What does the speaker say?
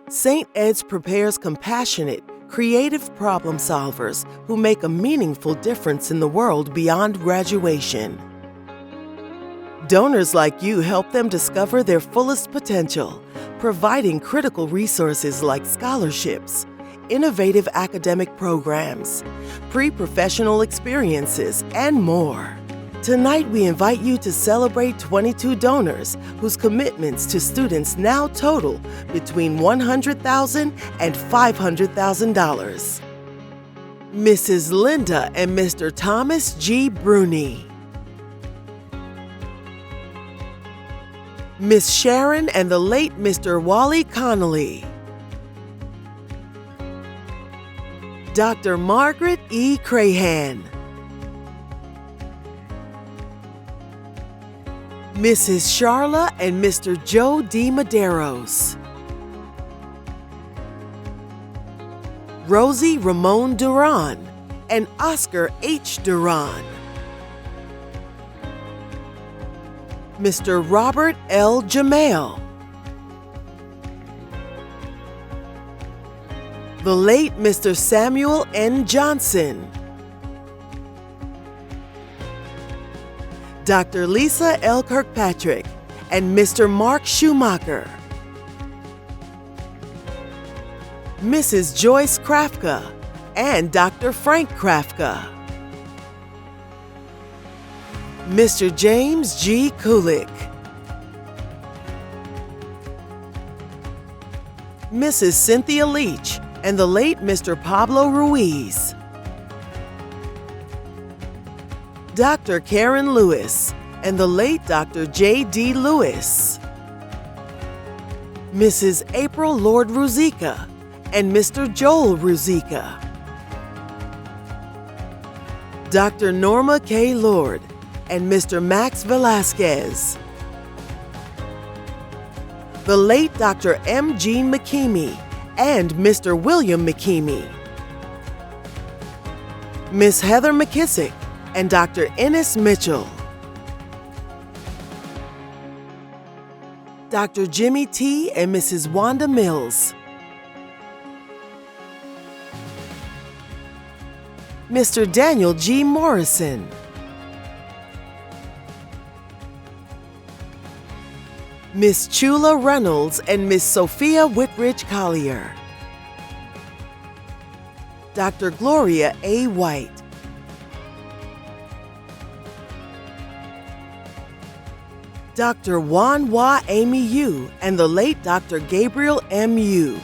St. Ed's prepares compassionate, creative problem solvers who make a meaningful difference in the world beyond graduation. Donors like you help them discover their fullest potential, providing critical resources like scholarships, innovative academic programs, pre-professional experiences, and more. Tonight, we invite you to celebrate 22 donors whose commitments to students now total between $100,000 and $500,000. Mrs. Linda and Mr. Thomas G. Bruni. Miss Sharon and the late Mr. Wally Connolly. Dr. Margaret E. Crahan. Mrs. Charla and Mr. Joe D. Maderos. Rosie Ramon Duran and Oscar H. Duran. Mr. Robert L. Jamail. The late Mr. Samuel N. Johnson. Dr. Lisa L. Kirkpatrick and Mr. Mark Schumacher. Mrs. Joyce Krafka and Dr. Frank Krafka. Mr. James G. Kulik. Mrs. Cynthia Leach and the late Mr. Pablo Ruiz. Dr. Karen Lewis and the late Dr. J. D. Lewis. Mrs. April Lord Ruzicka and Mr. Joel Ruzicka. Dr. Norma K. Lord and Mr. Max Velasquez. The late Dr. M. Gene McKeemy and Mr. William McKeemy. Miss Heather McKissick and Dr. Ennis Mitchell. Dr. Jimmy T. and Mrs. Wanda Mills. Mr. Daniel G. Morrison. Miss Chula Reynolds and Miss Sophia Whitridge Collier. Dr. Gloria A. White. Dr. Wan Wah Amy Yu and the late Dr. Gabriel M. Yu.